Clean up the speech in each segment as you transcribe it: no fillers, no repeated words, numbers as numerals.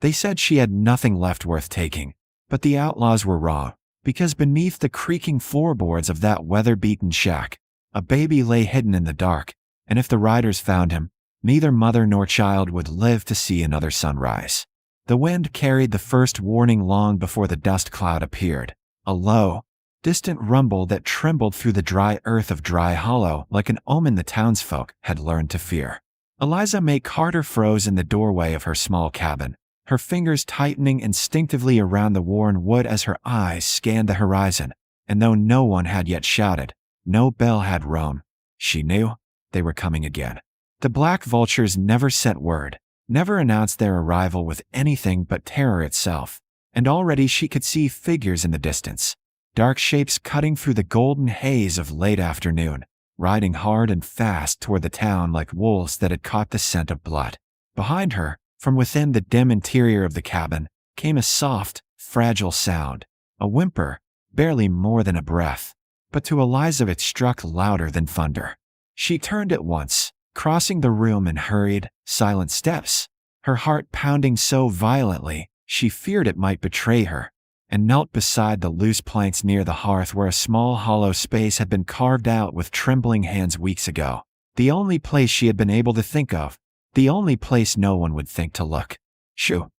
They said she had nothing left worth taking, but the outlaws were wrong, because beneath the creaking floorboards of that weather-beaten shack, a baby lay hidden in the dark, and if the riders found him, neither mother nor child would live to see another sunrise. The wind carried the first warning long before the dust cloud appeared, a low, distant rumble that trembled through the dry earth of Dry Hollow like an omen the townsfolk had learned to fear. Eliza Mae Carter froze in the doorway of her small cabin, her fingers tightening instinctively around the worn wood as her eyes scanned the horizon, and though no one had yet shouted, no bell had rung, she knew they were coming again. The Black Vultures never sent word, never announced their arrival with anything but terror itself, and already she could see figures in the distance, dark shapes cutting through the golden haze of late afternoon, riding hard and fast toward the town like wolves that had caught the scent of blood. Behind her, from within the dim interior of the cabin, came a soft, fragile sound, a whimper, barely more than a breath, but to Eliza it struck louder than thunder. She turned at once, crossing the room in hurried, silent steps, her heart pounding so violently she feared it might betray her, and knelt beside the loose planks near the hearth where a small hollow space had been carved out with trembling hands weeks ago, the only place she had been able to think of, the only place no one would think to look. "Shoo!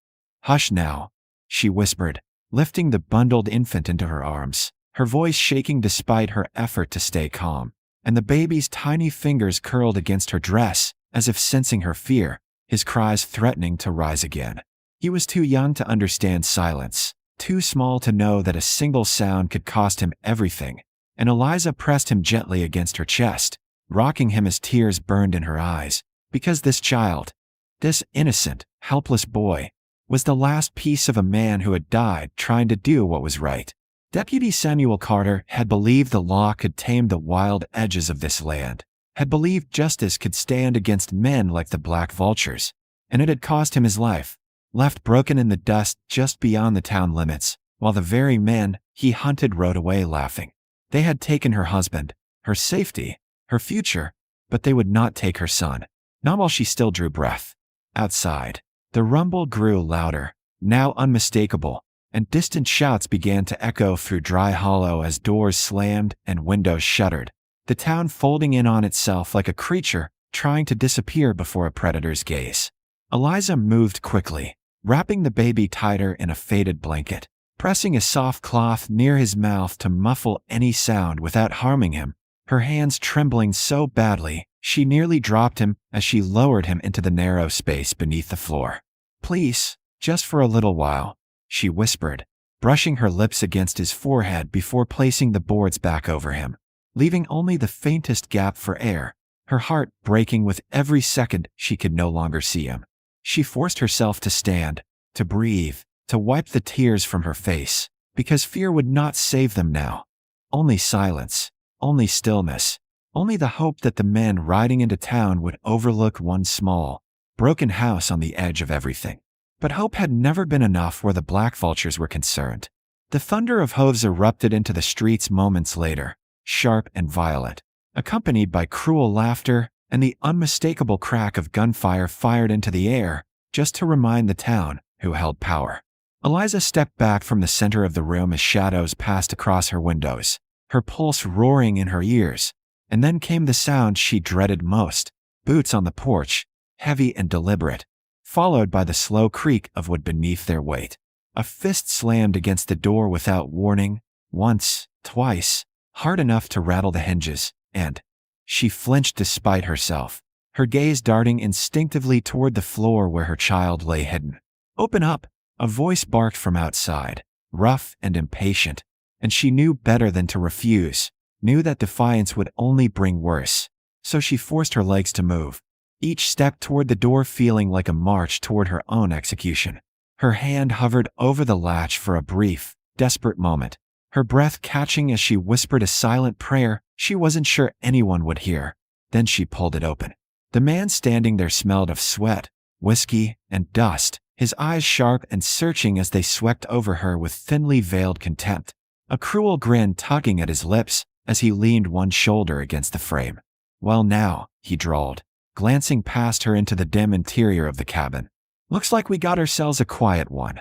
Hush now," she whispered, lifting the bundled infant into her arms, her voice shaking despite her effort to stay calm, and the baby's tiny fingers curled against her dress, as if sensing her fear, his cries threatening to rise again. He was too young to understand silence, too small to know that a single sound could cost him everything, and Eliza pressed him gently against her chest, rocking him as tears burned in her eyes, because this child, this innocent, helpless boy, was the last piece of a man who had died trying to do what was right. Deputy Samuel Carter had believed the law could tame the wild edges of this land, had believed justice could stand against men like the Black Vultures, and it had cost him his life, left broken in the dust just beyond the town limits, while the very men he hunted rode away laughing. They had taken her husband, her safety, her future, but they would not take her son, not while she still drew breath. Outside, the rumble grew louder, now unmistakable, and distant shouts began to echo through Dry Hollow as doors slammed and windows shuttered, the town folding in on itself like a creature trying to disappear before a predator's gaze. Eliza moved quickly, wrapping the baby tighter in a faded blanket, pressing a soft cloth near his mouth to muffle any sound without harming him, her hands trembling so badly she nearly dropped him as she lowered him into the narrow space beneath the floor. "Please, just for a little while," she whispered, brushing her lips against his forehead before placing the boards back over him, leaving only the faintest gap for air, her heart breaking with every second she could no longer see him. She forced herself to stand, to breathe, to wipe the tears from her face, because fear would not save them now. Only silence, only stillness, only the hope that the men riding into town would overlook one small, broken house on the edge of everything. But hope had never been enough where the Black Vultures were concerned. The thunder of hooves erupted into the streets moments later, sharp and violent, accompanied by cruel laughter and the unmistakable crack of gunfire fired into the air, just to remind the town who held power. Eliza stepped back from the center of the room as shadows passed across her windows, her pulse roaring in her ears, and then came the sound she dreaded most, boots on the porch, heavy and deliberate, followed by the slow creak of wood beneath their weight. A fist slammed against the door without warning, once, twice, hard enough to rattle the hinges, and she flinched despite herself, her gaze darting instinctively toward the floor where her child lay hidden. "Open up," a voice barked from outside, rough and impatient, and she knew better than to refuse, knew that defiance would only bring worse, so she forced her legs to move, each step toward the door feeling like a march toward her own execution. Her hand hovered over the latch for a brief, desperate moment, her breath catching as she whispered a silent prayer she wasn't sure anyone would hear. Then she pulled it open. The man standing there smelled of sweat, whiskey, and dust, his eyes sharp and searching as they swept over her with thinly veiled contempt, a cruel grin tugging at his lips as he leaned one shoulder against the frame. "Well now," he drawled, glancing past her into the dim interior of the cabin. Looks like we got ourselves a quiet one."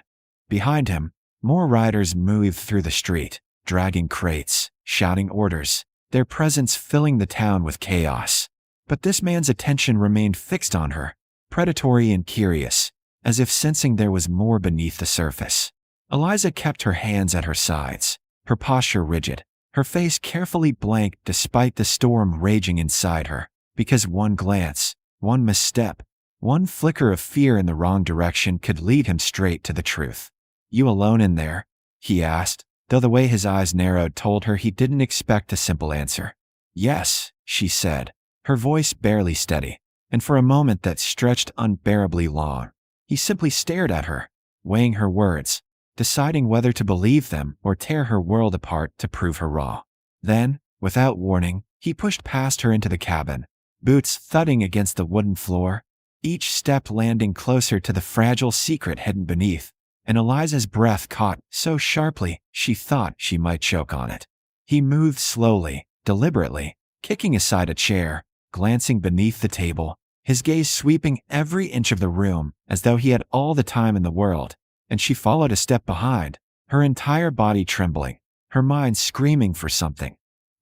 Behind him, more riders moved through the street, dragging crates, shouting orders, their presence filling the town with chaos. But this man's attention remained fixed on her, predatory and curious, as if sensing there was more beneath the surface. Eliza kept her hands at her sides, her posture rigid, her face carefully blank despite the storm raging inside her, because one glance, one misstep, one flicker of fear in the wrong direction could lead him straight to the truth. "You alone in there?" he asked, though the way his eyes narrowed told her he didn't expect a simple answer. "Yes," she said, her voice barely steady, and for a moment that stretched unbearably long. He simply stared at her, weighing her words, deciding whether to believe them or tear her world apart to prove her wrong. Then, without warning, he pushed past her into the cabin, boots thudding against the wooden floor, each step landing closer to the fragile secret hidden beneath, and Eliza's breath caught so sharply she thought she might choke on it. He moved slowly, deliberately, kicking aside a chair, glancing beneath the table, his gaze sweeping every inch of the room as though he had all the time in the world, and she followed a step behind, her entire body trembling, her mind screaming for something,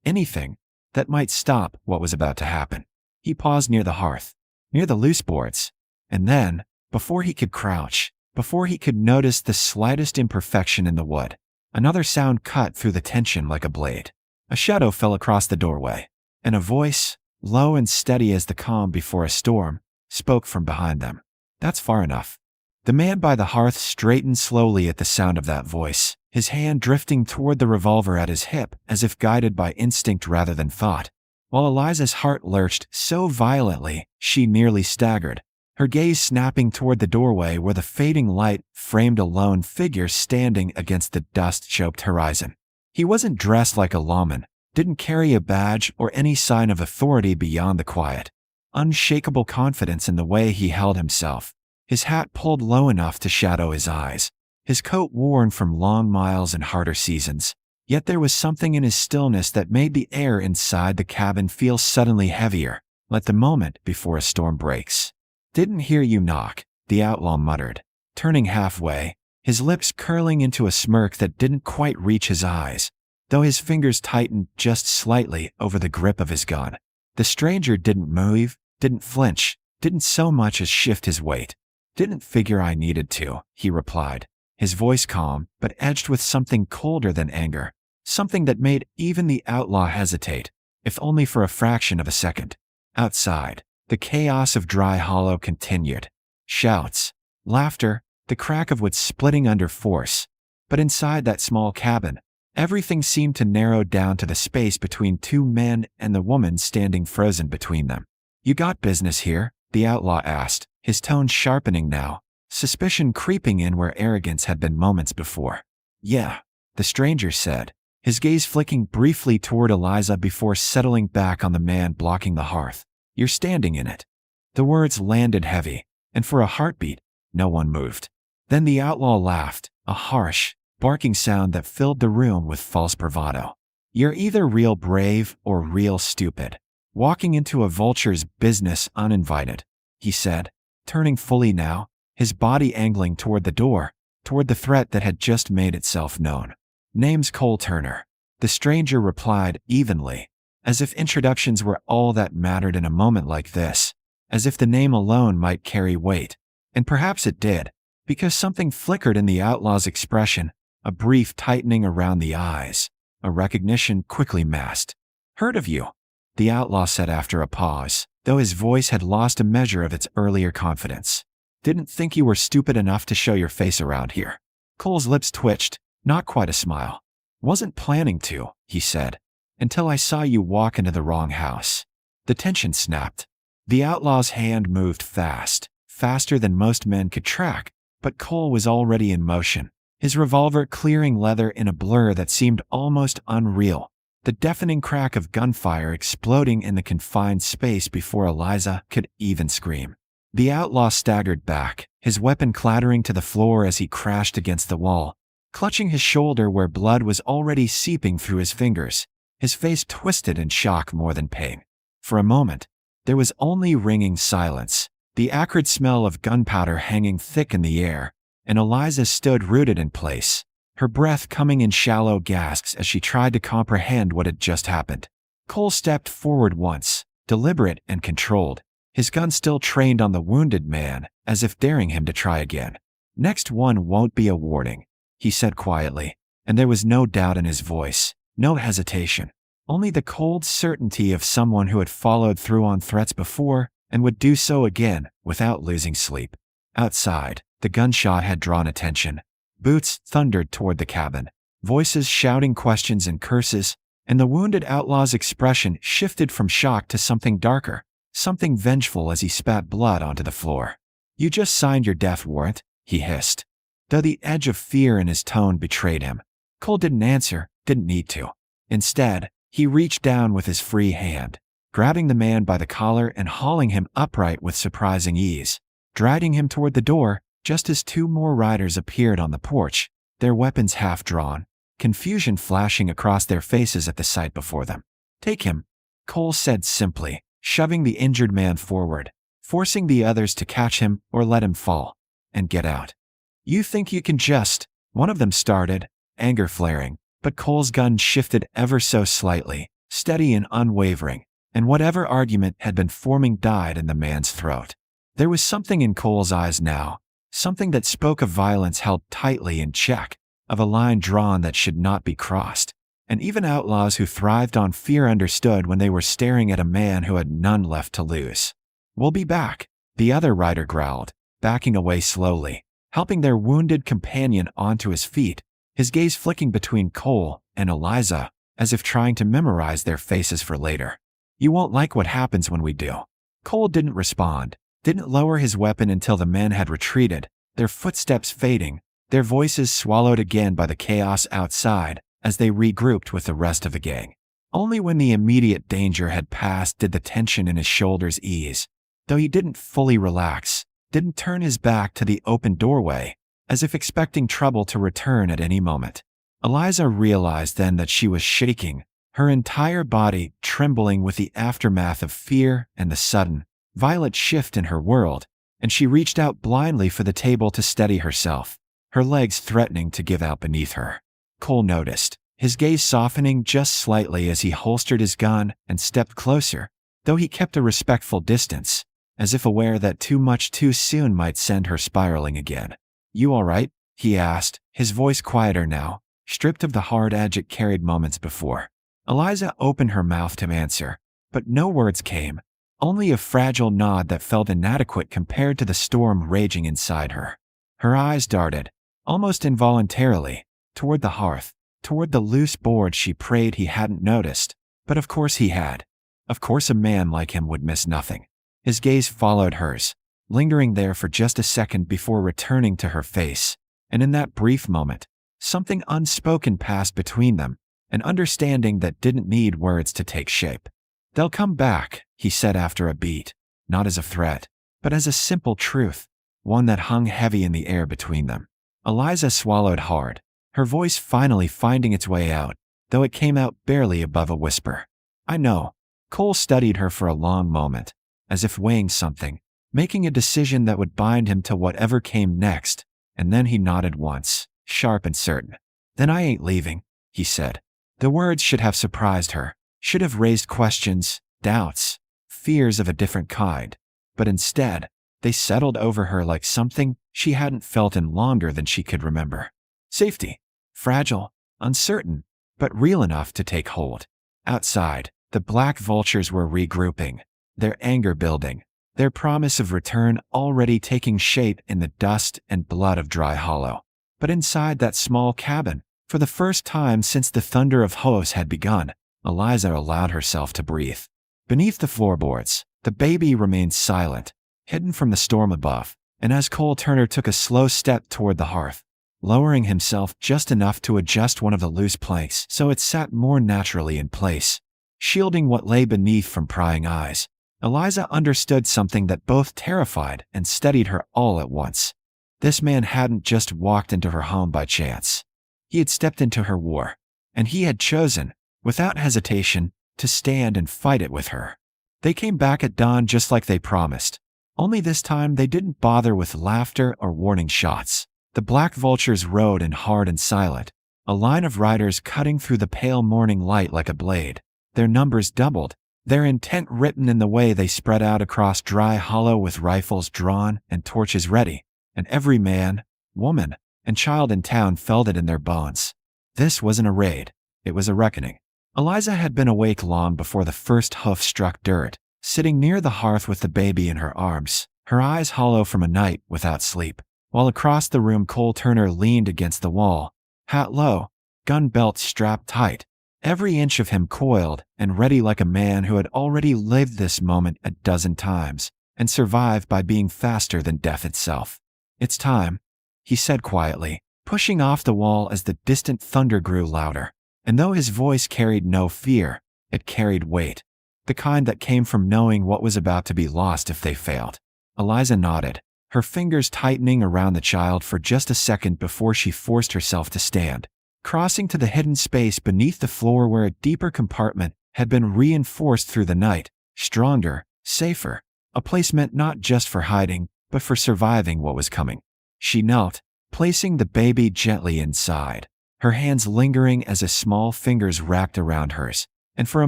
anything, that might stop what was about to happen. He paused near the hearth, near the loose boards, and then, before he could crouch, before he could notice the slightest imperfection in the wood, another sound cut through the tension like a blade. A shadow fell across the doorway, and a voice, low and steady as the calm before a storm, spoke from behind them. "That's far enough." The man by the hearth straightened slowly at the sound of that voice, his hand drifting toward the revolver at his hip as if guided by instinct rather than thought, while Eliza's heart lurched so violently she nearly staggered, her gaze snapping toward the doorway where the fading light framed a lone figure standing against the dust-choked horizon. He wasn't dressed like a lawman, didn't carry a badge or any sign of authority beyond the quiet, unshakable confidence in the way he held himself, his hat pulled low enough to shadow his eyes, his coat worn from long miles and harder seasons. Yet there was something in his stillness that made the air inside the cabin feel suddenly heavier, like the moment before a storm breaks. "Didn't hear you knock," the outlaw muttered, turning halfway, his lips curling into a smirk that didn't quite reach his eyes, though his fingers tightened just slightly over the grip of his gun. The stranger didn't move, didn't flinch, didn't so much as shift his weight. "Didn't figure I needed to," he replied, his voice calm but edged with something colder than anger, something that made even the outlaw hesitate, if only for a fraction of a second. Outside, the chaos of Dry Hollow continued. Shouts, laughter, the crack of wood splitting under force. But inside that small cabin, everything seemed to narrow down to the space between two men and the woman standing frozen between them. "You got business here?" the outlaw asked, his tone sharpening now, suspicion creeping in where arrogance had been moments before. "Yeah," the stranger said, his gaze flicking briefly toward Eliza before settling back on the man blocking the hearth. "You're standing in it." The words landed heavy, and for a heartbeat, no one moved. Then the outlaw laughed, a harsh, barking sound that filled the room with false bravado. "You're either real brave or real stupid. Walking into a vulture's business uninvited," he said, turning fully now, his body angling toward the door, toward the threat that had just made itself known. "Name's Cole Turner," the stranger replied evenly, as if introductions were all that mattered in a moment like this, as if the name alone might carry weight. And perhaps it did, because something flickered in the outlaw's expression, a brief tightening around the eyes, a recognition quickly masked. "Heard of you," the outlaw said after a pause, though his voice had lost a measure of its earlier confidence. "Didn't think you were stupid enough to show your face around here." Cole's lips twitched, not quite a smile. "Wasn't planning to," he said, "until I saw you walk into the wrong house." The tension snapped. The outlaw's hand moved fast, faster than most men could track, but Cole was already in motion, his revolver clearing leather in a blur that seemed almost unreal, the deafening crack of gunfire exploding in the confined space before Eliza could even scream. The outlaw staggered back, his weapon clattering to the floor as he crashed against the wall, clutching his shoulder where blood was already seeping through his fingers, his face twisted in shock more than pain. For a moment, there was only ringing silence, the acrid smell of gunpowder hanging thick in the air, and Eliza stood rooted in place, her breath coming in shallow gasps as she tried to comprehend what had just happened. Cole stepped forward once, deliberate and controlled, his gun still trained on the wounded man, as if daring him to try again. "Next one won't be a warning," he said quietly, and there was no doubt in his voice, no hesitation, only the cold certainty of someone who had followed through on threats before and would do so again without losing sleep. Outside, the gunshot had drawn attention. Boots thundered toward the cabin, voices shouting questions and curses, and the wounded outlaw's expression shifted from shock to something darker, something vengeful as he spat blood onto the floor. "You just signed your death warrant," he hissed. Though the edge of fear in his tone betrayed him, Cole didn't answer, didn't need to. Instead, he reached down with his free hand, grabbing the man by the collar and hauling him upright with surprising ease, dragging him toward the door just as two more riders appeared on the porch, their weapons half drawn, confusion flashing across their faces at the sight before them. "Take him," Cole said simply, shoving the injured man forward, forcing the others to catch him or let him fall, "and get out." "You think you can just," one of them started, anger flaring, but Cole's gun shifted ever so slightly, steady and unwavering, and whatever argument had been forming died in the man's throat. There was something in Cole's eyes now, something that spoke of violence held tightly in check, of a line drawn that should not be crossed. And even outlaws who thrived on fear understood when they were staring at a man who had none left to lose. "We'll be back," the other rider growled, backing away slowly, helping their wounded companion onto his feet, his gaze flicking between Cole and Eliza, as if trying to memorize their faces for later. "You won't like what happens when we do." Cole didn't respond, didn't lower his weapon until the men had retreated, their footsteps fading, their voices swallowed again by the chaos outside as they regrouped with the rest of the gang. Only when the immediate danger had passed did the tension in his shoulders ease, though he didn't fully relax, didn't turn his back to the open doorway, as if expecting trouble to return at any moment. Eliza realized then that she was shaking, her entire body trembling with the aftermath of fear and the sudden, violent shift in her world, and she reached out blindly for the table to steady herself, her legs threatening to give out beneath her. Cole noticed, his gaze softening just slightly as he holstered his gun and stepped closer, though he kept a respectful distance, as if aware that too much too soon might send her spiraling again. "You all right?" he asked, his voice quieter now, stripped of the hard edge it carried moments before. Eliza opened her mouth to answer, but no words came, only a fragile nod that felt inadequate compared to the storm raging inside her. Her eyes darted, almost involuntarily, toward the hearth, toward the loose board she prayed he hadn't noticed, but of course he had. Of course a man like him would miss nothing. His gaze followed hers, lingering there for just a second before returning to her face, and in that brief moment, something unspoken passed between them, an understanding that didn't need words to take shape. "They'll come back," he said after a beat, not as a threat, but as a simple truth, one that hung heavy in the air between them. Eliza swallowed hard, her voice finally finding its way out, though it came out barely above a whisper. "I know." Cole studied her for a long moment, as if weighing something, making a decision that would bind him to whatever came next, and then he nodded once, sharp and certain. "Then I ain't leaving," he said. The words should have surprised her, should have raised questions, doubts, fears of a different kind, but instead, they settled over her like something she hadn't felt in longer than she could remember. Safety. Fragile, uncertain, but real enough to take hold. Outside, the Black Vultures were regrouping, their anger building, their promise of return already taking shape in the dust and blood of Dry Hollow. But inside that small cabin, for the first time since the thunder of hoofs had begun, Eliza allowed herself to breathe. Beneath the floorboards, the baby remained silent, hidden from the storm above, and as Cole Turner took a slow step toward the hearth, lowering himself just enough to adjust one of the loose planks so it sat more naturally in place, shielding what lay beneath from prying eyes, Eliza understood something that both terrified and steadied her all at once. This man hadn't just walked into her home by chance. He had stepped into her war, and he had chosen, without hesitation, to stand and fight it with her. They came back at dawn just like they promised, Only this time they didn't bother with laughter or warning shots. The Black Vultures rode in hard and silent, a line of riders cutting through the pale morning light like a blade. Their numbers doubled, their intent written in the way they spread out across dry hollow with rifles drawn and torches ready, and every man, woman, and child in town felt it in their bones. This wasn't a raid, it was a reckoning. Eliza had been awake long before the first hoof struck dirt, sitting near the hearth with the baby in her arms, her eyes hollow from a night without sleep, while across the room Cole Turner leaned against the wall, hat low, gun belt strapped tight, every inch of him coiled and ready like a man who had already lived this moment a dozen times and survived by being faster than death itself. "It's time," he said quietly, pushing off the wall as the distant thunder grew louder. And though his voice carried no fear, it carried weight, the kind that came from knowing what was about to be lost if they failed. Eliza nodded, her fingers tightening around the child for just a second before she forced herself to stand, crossing to the hidden space beneath the floor where a deeper compartment had been reinforced through the night, stronger, safer, a place meant not just for hiding, but for surviving what was coming. She knelt, placing the baby gently inside, her hands lingering as his small fingers wrapped around hers. And for a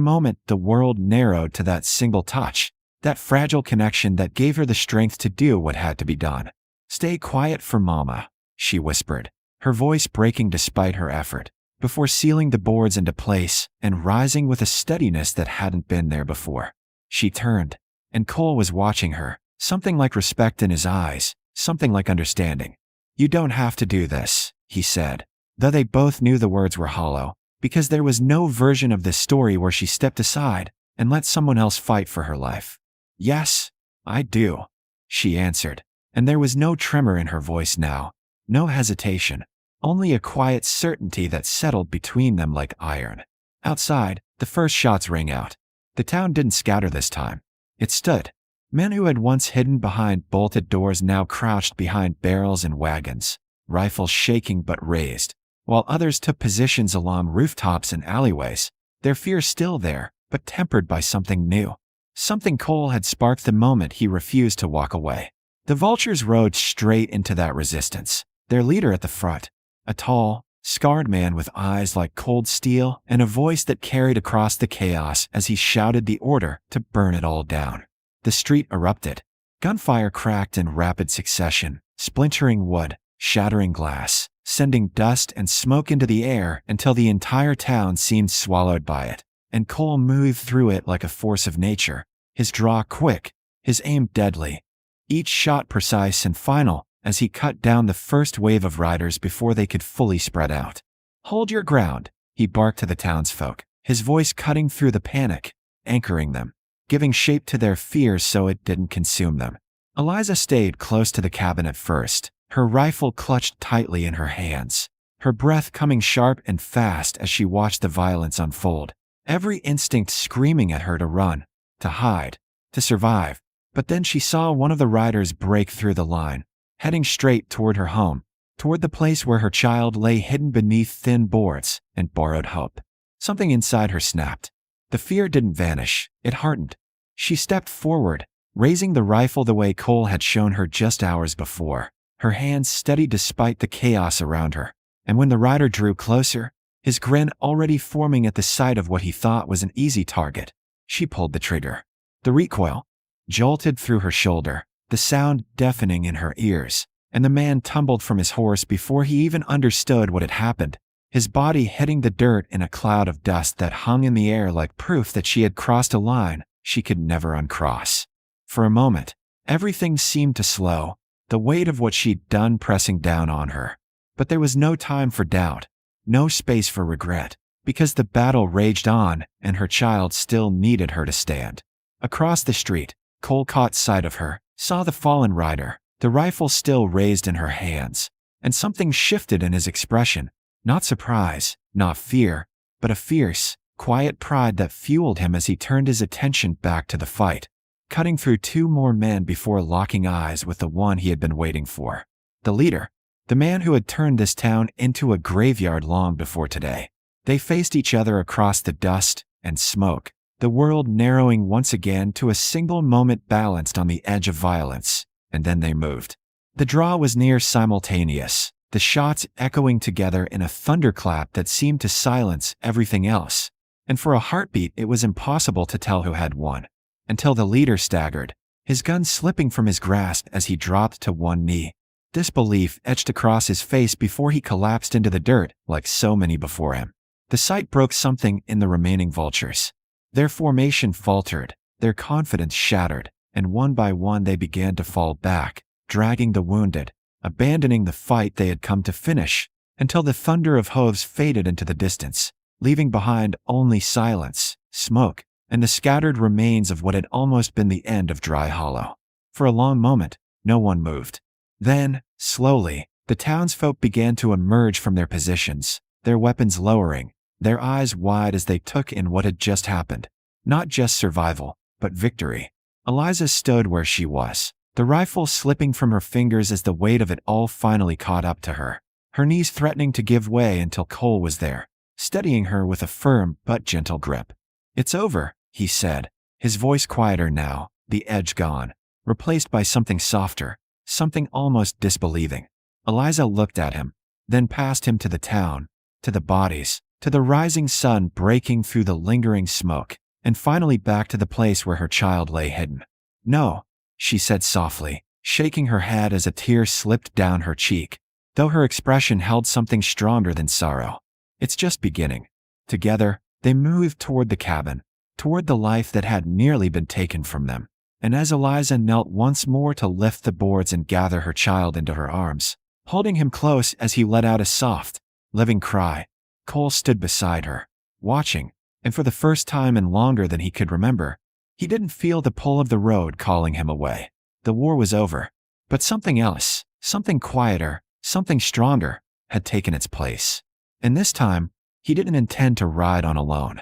moment, the world narrowed to that single touch, that fragile connection that gave her the strength to do what had to be done. "Stay quiet for Mama," she whispered, her voice breaking despite her effort, before sealing the boards into place and rising with a steadiness that hadn't been there before. She turned, and Cole was watching her, something like respect in his eyes, something like understanding. "You don't have to do this," he said, though they both knew the words were hollow, because there was no version of this story where she stepped aside and let someone else fight for her life. "Yes, I do," she answered, and there was no tremor in her voice now, no hesitation, only a quiet certainty that settled between them like iron. Outside, the first shots rang out. The town didn't scatter this time. It stood. Men who had once hidden behind bolted doors now crouched behind barrels and wagons, rifles shaking but raised, while others took positions along rooftops and alleyways, their fear still there, but tempered by something new. Something Cole had sparked the moment he refused to walk away. The Vultures rode straight into that resistance, their leader at the front, a tall, scarred man with eyes like cold steel and a voice that carried across the chaos as he shouted the order to burn it all down. The street erupted. Gunfire cracked in rapid succession, splintering wood, shattering glass, sending dust and smoke into the air until the entire town seemed swallowed by it, and Cole moved through it like a force of nature, his draw quick, his aim deadly, each shot precise and final as he cut down the first wave of riders before they could fully spread out. "Hold your ground," he barked to the townsfolk, his voice cutting through the panic, anchoring them, giving shape to their fears so it didn't consume them. Eliza stayed close to the cabin at first, her rifle clutched tightly in her hands, her breath coming sharp and fast as she watched the violence unfold, every instinct screaming at her to run, to hide, to survive. But then she saw one of the riders break through the line, heading straight toward her home, toward the place where her child lay hidden beneath thin boards and borrowed hope. Something inside her snapped. The fear didn't vanish, it hardened. She stepped forward, raising the rifle the way Cole had shown her just hours before, her hands steady despite the chaos around her. And when the rider drew closer, his grin already forming at the sight of what he thought was an easy target, she pulled the trigger. The recoil jolted through her shoulder, the sound deafening in her ears, and the man tumbled from his horse before he even understood what had happened, his body hitting the dirt in a cloud of dust that hung in the air like proof that she had crossed a line she could never uncross. For a moment, everything seemed to slow, the weight of what she'd done pressing down on her. But there was no time for doubt, no space for regret, because the battle raged on and her child still needed her to stand. Across the street, Cole caught sight of her, saw the fallen rider, the rifle still raised in her hands, and something shifted in his expression, not surprise, not fear, but a fierce, quiet pride that fueled him as he turned his attention back to the fight, cutting through two more men before locking eyes with the one he had been waiting for. The leader, the man who had turned this town into a graveyard long before today. They faced each other across the dust and smoke, the world narrowing once again to a single moment balanced on the edge of violence, and then they moved. The draw was near simultaneous, the shots echoing together in a thunderclap that seemed to silence everything else. And for a heartbeat it was impossible to tell who had won. Until the leader staggered, his gun slipping from his grasp as he dropped to one knee. Disbelief etched across his face before he collapsed into the dirt like so many before him. The sight broke something in the remaining vultures. Their formation faltered, their confidence shattered, and one by one they began to fall back, dragging the wounded, abandoning the fight they had come to finish, until the thunder of hooves faded into the distance, leaving behind only silence, smoke, and the scattered remains of what had almost been the end of Dry Hollow. For a long moment, no one moved. Then, slowly, the townsfolk began to emerge from their positions, their weapons lowering, their eyes wide as they took in what had just happened. Not just survival, but victory. Eliza stood where she was, the rifle slipping from her fingers as the weight of it all finally caught up to her, her knees threatening to give way until Cole was there, steadying her with a firm but gentle grip. "It's over," he said, his voice quieter now, the edge gone, replaced by something softer, something almost disbelieving. Eliza looked at him, then past him to the town, to the bodies, to the rising sun breaking through the lingering smoke, and finally back to the place where her child lay hidden. "No," she said softly, shaking her head as a tear slipped down her cheek, though her expression held something stronger than sorrow. "It's just beginning." Together, they moved toward the cabin, toward the life that had nearly been taken from them. And as Eliza knelt once more to lift the boards and gather her child into her arms, holding him close as he let out a soft, living cry, Cole stood beside her, watching, and for the first time in longer than he could remember, he didn't feel the pull of the road calling him away. The war was over, but something else, something quieter, something stronger, had taken its place. And this time, he didn't intend to ride on alone.